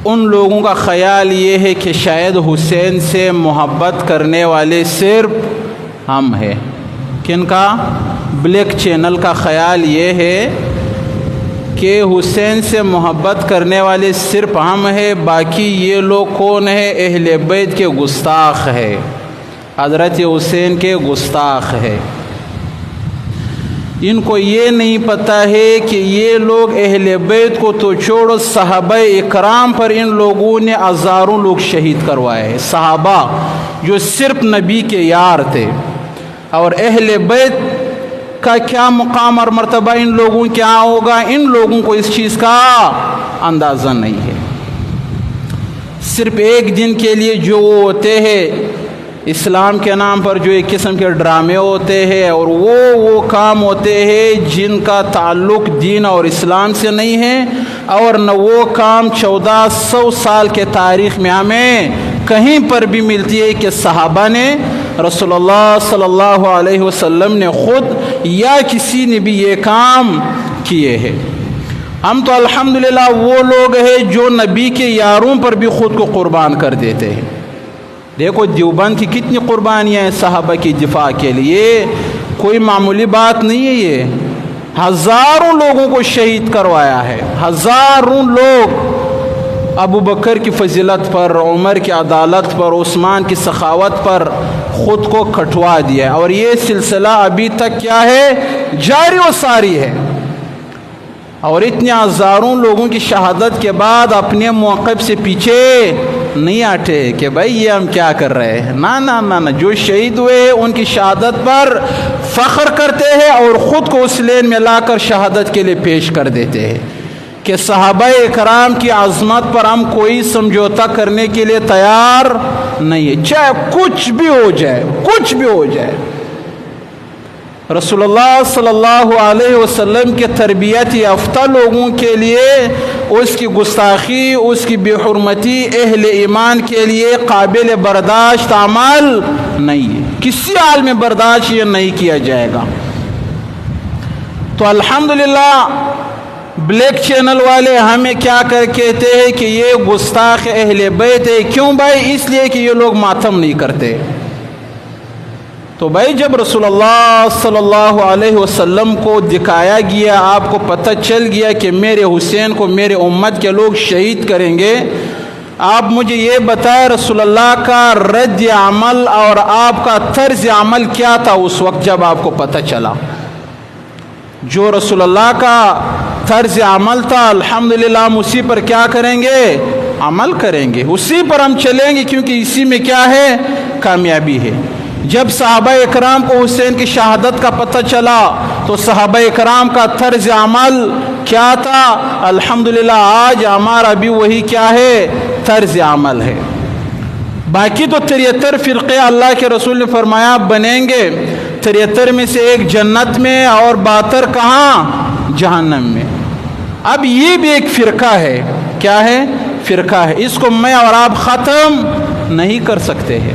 ان لوگوں کا خیال یہ ہے کہ شاید حسین سے محبت کرنے والے صرف ہم ہیں۔ کن کا؟ بلیک چینل کا خیال یہ ہے کہ حسین سے محبت کرنے والے صرف ہم ہیں، باقی یہ لوگ کون ہیں؟ اہل بیت کے گستاخ ہے، حضرت حسین کے گستاخ ہے۔ ان کو یہ نہیں پتہ ہے کہ یہ لوگ اہل بیت کو تو چھوڑو، صحابہ اکرام پر ان لوگوں نے ہزاروں لوگ شہید کروائے ہیں۔ صحابہ جو صرف نبی کے یار تھے، اور اہل بیت کا کیا مقام اور مرتبہ ان لوگوں کیا ہوگا، ان لوگوں کو اس چیز کا اندازہ نہیں ہے۔ صرف ایک دن کے لیے جو وہ ہوتے ہیں اسلام کے نام پر، جو ایک قسم کے ڈرامے ہوتے ہیں، اور وہ کام ہوتے ہیں جن کا تعلق دین اور اسلام سے نہیں ہے، اور نہ وہ کام 1400 سال کے تاریخ میں ہمیں کہیں پر بھی ملتی ہے کہ صحابہ نے، رسول اللہ صلی اللہ علیہ وسلم نے خود یا کسی نے بھی یہ کام کیے ہیں۔ ہم تو الحمدللہ وہ لوگ ہیں جو نبی کے یاروں پر بھی خود کو قربان کر دیتے ہیں۔ دیکھو دیوبند کی کتنی قربانیاں ہیں صحابہ کی دفاع کے لیے، کوئی معمولی بات نہیں ہے۔ یہ ہزاروں لوگوں کو شہید کروایا ہے، ہزاروں لوگ ابو بکر کی فضیلت پر، عمر کی عدالت پر، عثمان کی سخاوت پر خود کو کٹوا دیا، اور یہ سلسلہ ابھی تک کیا ہے؟ جاری و ساری ہے۔ اور اتنے ہزاروں لوگوں کی شہادت کے بعد اپنے موقف سے پیچھے نہیں ہٹے کہ بھائی یہ ہم کیا کر رہے ہیں۔ نہ جو شہید ہوئے ان کی شہادت پر فخر کرتے ہیں، اور خود کو اس لین میں لا کر شہادت کے لیے پیش کر دیتے ہیں کہ صحابہ اکرام کی عظمت پر ہم کوئی سمجھوتا کرنے کے لیے تیار نہیں ہے، چاہے کچھ بھی ہو جائے، کچھ بھی ہو جائے۔ رسول اللہ صلی اللہ علیہ وسلم کے تربیت یافتہ لوگوں کے لیے اس کی گستاخی، اس کی بے حرمتی اہل ایمان کے لیے قابل برداشت عمل نہیں ہے، کسی حال میں برداشت یہ نہیں کیا جائے گا۔ تو الحمدللہ بلیک چینل والے ہمیں کیا کہتے ہیں کہ یہ گستاخ اہل بیت ہے۔ کیوں بھائی؟ اس لیے کہ یہ لوگ ماتم نہیں کرتے۔ تو بھائی جب رسول اللہ صلی اللہ علیہ وسلم کو دکھایا گیا، آپ کو پتہ چل گیا کہ میرے حسین کو میرے امت کے لوگ شہید کریں گے، آپ مجھے یہ بتائیں رسول اللہ کا رد عمل اور آپ کا طرز عمل کیا تھا اس وقت جب آپ کو پتہ چلا؟ جو رسول اللہ کا طرز عمل تھا، الحمدللہ ہم اسی پر کیا کریں گے؟ عمل کریں گے، اسی پر ہم چلیں گے، کیونکہ اسی میں کیا ہے؟ کامیابی ہے۔ جب صحابہ اکرام کو حسین کی شہادت کا پتہ چلا تو صحابہ اکرام کا طرز عمل کیا تھا؟ الحمدللہ آج ہمارا بھی وہی کیا ہے؟ طرز عمل ہے۔ باقی تو 73 فرقے اللہ کے رسول نے فرمایا بنیں گے، 73 میں سے ایک جنت میں اور 72 کہاں؟ جہنم میں۔ اب یہ بھی ایک فرقہ ہے، کیا ہے؟ فرقہ ہے۔ اس کو میں اور آپ ختم نہیں کر سکتے ہیں،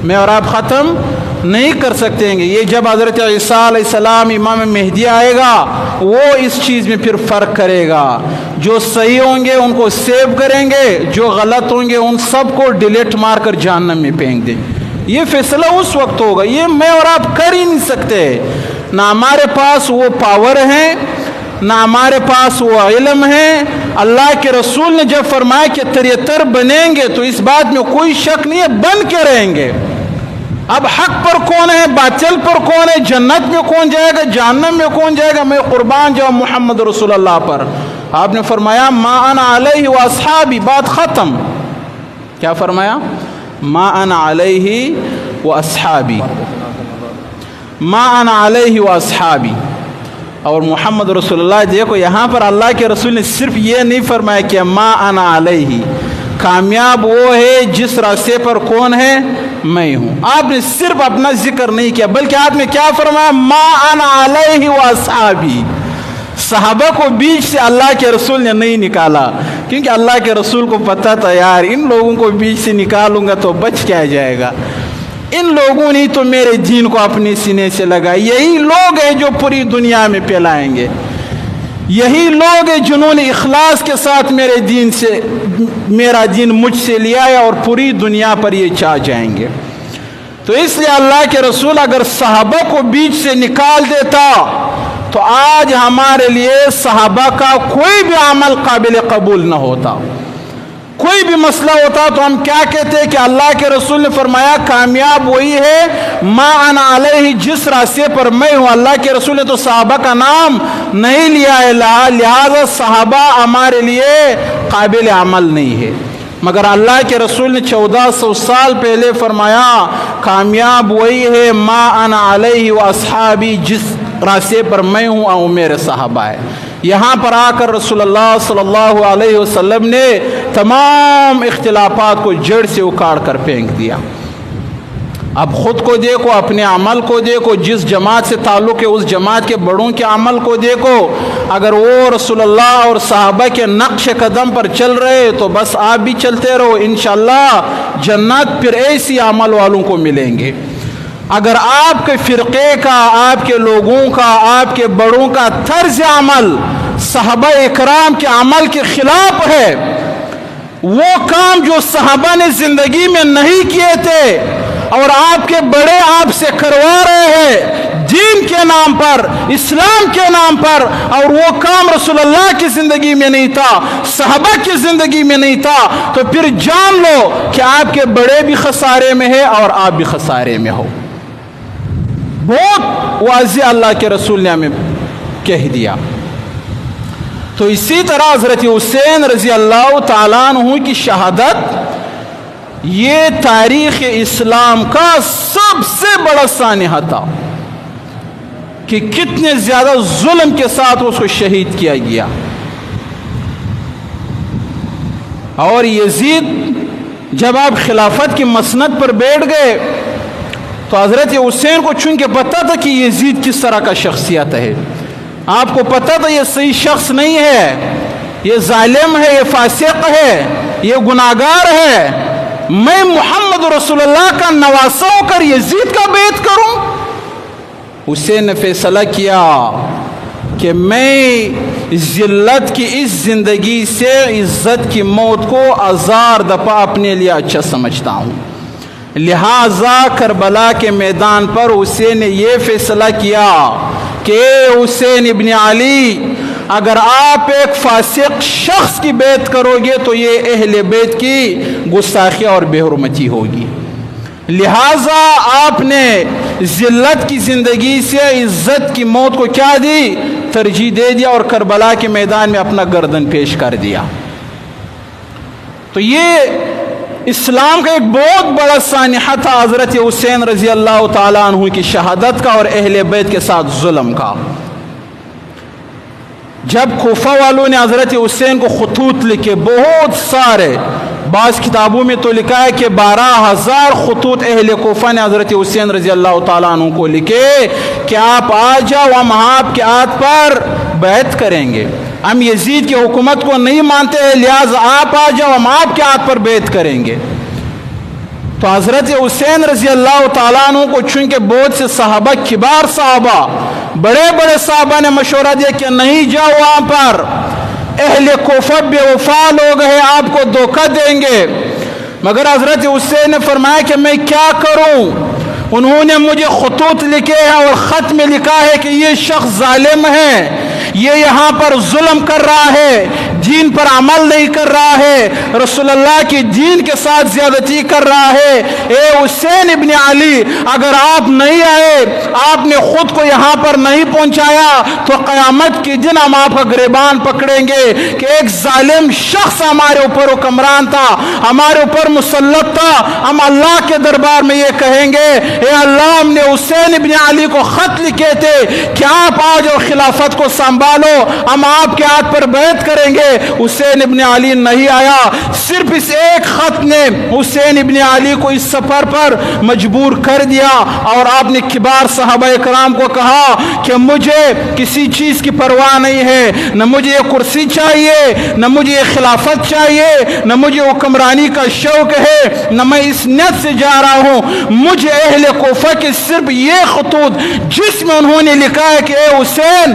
میں اور آپ ختم نہیں کر سکتے ہیں۔ یہ جب حضرت عیسیٰ علیہ السلام امام مہدی آئے گا، وہ اس چیز میں پھر فرق کرے گا، جو صحیح ہوں گے ان کو سیو کریں گے، جو غلط ہوں گے ان سب کو ڈیلیٹ مار کر جہنم میں پھینک دیں۔ یہ فیصلہ اس وقت ہوگا، یہ میں اور آپ کر ہی نہیں سکتے۔ نہ ہمارے پاس وہ پاور ہے، نہ ہمارے پاس وہ علم ہے۔ اللہ کے رسول نے جب فرمایا کہ 73 بنیں گے تو اس بات میں کوئی شک نہیں ہے، بن کے رہیں گے۔ اب حق پر کون ہے، باطل پر کون ہے، جنت میں کون جائے گا، جہنم میں کون جائے گا، میں قربان جاؤں محمد رسول اللہ پر۔ آپ نے فرمایا ما انا علیہ و اصحابی، بات ختم۔ کیا فرمایا؟ ما انا علیہ و اصحابی، ما انا علیہ و اصحابی۔ اور محمد رسول اللہ، دیکھو یہاں پر اللہ کے رسول نے صرف یہ نہیں فرمایا کہ ما انا علیہ، کامیاب وہ ہے جس راستے پر کون ہے؟ میں ہوں۔ آپ نے صرف اپنا ذکر نہیں کیا، بلکہ آپ نے کیا فرمایا؟ ما انا علیہ و اصحابی۔ صحابہ کو بیچ سے اللہ کے رسول نے نہیں نکالا، کیونکہ اللہ کے رسول کو پتہ تھا یار ان لوگوں کو بیچ سے نکالوں گا تو بچ کیا جائے گا، ان لوگوں نے تو میرے دین کو اپنے سینے سے لگا، یہی لوگ ہیں جو پوری دنیا میں پھیلائیں گے۔ یہی لوگ ہیں جنہوں نے اخلاص کے ساتھ میرا دین مجھ سے لیا ہے اور پوری دنیا پر یہ چھا جائیں گے۔ تو اس لیے اللہ کے رسول اگر صحابہ کو بیچ سے نکال دیتا تو آج ہمارے لیے صحابہ کا کوئی بھی عمل قابل قبول نہ ہوتا، کوئی بھی مسئلہ ہوتا تو ہم کیا کہتے کہ اللہ کے رسول نے فرمایا کامیاب وہی ہے ما انا علیہ، جس راستے پر میں ہوں۔ اللہ کے رسول نے تو صحابہ کا نام نہیں لیا ہے، لہذا صحابہ ہمارے لیے قابل عمل نہیں ہے، مگر اللہ کے رسول نے 1400 سال پہلے فرمایا کامیاب وہی ہے ما انا علیہ و اصحابی، جس راستے پر میں ہوں اور میرے صحابہ ہے۔ یہاں پر آ کر رسول اللہ صلی اللہ علیہ وسلم نے تمام اختلافات کو جڑ سے اکھاڑ کر پھینک دیا۔ اب خود کو دیکھو، اپنے عمل کو دیکھو، جس جماعت سے تعلق ہے اس جماعت کے بڑوں کے عمل کو دیکھو، اگر وہ رسول اللہ اور صحابہ کے نقش قدم پر چل رہے تو بس آپ بھی چلتے رہو، انشاءاللہ جنت پھر ایسی عمل والوں کو ملیں گے۔ اگر آپ کے فرقے کا، آپ کے لوگوں کا، آپ کے بڑوں کا طرز عمل صحابہ اکرام کے عمل کے خلاف ہے، وہ کام جو صحابہ نے زندگی میں نہیں کیے تھے اور آپ کے بڑے آپ سے کروا رہے ہیں دین کے نام پر، اسلام کے نام پر، اور وہ کام رسول اللہ کی زندگی میں نہیں تھا، صحابہ کی زندگی میں نہیں تھا، تو پھر جان لو کہ آپ کے بڑے بھی خسارے میں ہیں اور آپ بھی خسارے میں ہو۔ بہت واضح اللہ کے رسول نے ہمیں کہہ دیا۔ تو اسی طرح حضرت حسین رضی اللہ تعالیٰ عنہ کی شہادت یہ تاریخ اسلام کا سب سے بڑا سانحہ تھا کہ کتنے زیادہ ظلم کے ساتھ اس کو شہید کیا گیا۔ اور یزید جب آپ خلافت کی مسند پر بیٹھ گئے تو حضرت حسین کو چونکہ پتہ تھا کہ یزید کس طرح کا شخصیت ہے، آپ کو پتہ تھا یہ صحیح شخص نہیں ہے، یہ ظالم ہے، یہ فاسق ہے، یہ گناہگار ہے، میں محمد رسول اللہ کا نواسہ ہو کر یزید کا بیعت کروں؟ حسین نے فیصلہ کیا کہ میں ذلت کی اس زندگی سے عزت کی موت کو ہزار دفعہ اپنے لیے اچھا سمجھتا ہوں۔ لہٰذا کربلا کے میدان پر حسین نے یہ فیصلہ کیا کہ حسین ابن علی، اگر آپ ایک فاسق شخص کی بیعت کرو گے تو یہ اہل بیت کی گستاخی اور بے حرمتی ہوگی، لہٰذا آپ نے ذلت کی زندگی سے عزت کی موت کو کیا دی؟ ترجیح دے دیا اور کربلا کے میدان میں اپنا گردن پیش کر دیا۔ تو یہ اسلام کا ایک بہت بڑا سانحہ تھا حضرت حسین رضی اللہ تعالیٰ عنہ کی شہادت کا اور اہل بیت کے ساتھ ظلم کا۔ جب کوفہ والوں نے حضرت حسین کو خطوط لکھے، بہت سارے، بعض کتابوں میں تو لکھا ہے کہ 12,000 خطوط اہل کوفہ نے حضرت حسین رضی اللہ تعالیٰ عنہ کو لکھے کہ آپ آ جاؤ، ہم آپ کے ہاتھ پر بیعت کریں گے، ہم یزید کی حکومت کو نہیں مانتے ہیں، لہٰذا آپ آ جاؤ، ہم آپ کے ہاتھ پر بیعت کریں گے۔ تو حضرت حسین رضی اللہ تعالیٰ عنہ کو چونکہ بہت سے صحابہ، کبار صحابہ، بڑے بڑے صحابہ نے مشورہ دیا کہ نہیں جاؤ وہاں پر، اہل کوفہ بے وفا لوگ ہیں، آپ کو دھوکہ دیں گے، مگر حضرت حسین نے فرمایا کہ میں کیا کروں؟ انہوں نے مجھے خطوط لکھے ہیں اور خط میں لکھا ہے کہ یہ شخص ظالم ہے، یہ یہاں پر ظلم کر رہا ہے، دین پر عمل نہیں کر رہا ہے، رسول اللہ کی دین کے ساتھ زیادتی کر رہا ہے۔ اے حسین ابن علی، اگر آپ نہیں آئے، آپ نے خود کو یہاں پر نہیں پہنچایا تو قیامت کے دن ہم آپ کا گریبان پکڑیں گے کہ ایک ظالم شخص ہمارے اوپر حکمران تھا، ہمارے اوپر مسلط تھا، ہم اللہ کے دربار میں یہ کہیں گے اے اللہ، ہم نے حسین ابن علی کو خط لکھے تھے کہ آپ آج اور خلافت کو سنبھالو، ہم آپ کے ہاتھ پر بیعت کریں گے۔ حسین ابن علی نہیں آیا، صرف اس ایک خط نے حسین ابن علی کو اس سفر پر مجبور کر دیا، اور آپ نے کبار صحابہ اکرام کو کہا کہ مجھے کسی چیز کی پرواہ نہیں ہے، نہ مجھے یہ کرسی چاہیے، نہ مجھے یہ خلافت چاہیے، نہ مجھے حکمرانی کا شوق ہے، نہ میں اس نیت سے جا رہا ہوں، مجھے اہل کوفہ کے صرف یہ خطوط جس میں انہوں نے لکھا ہے کہ اے حسین،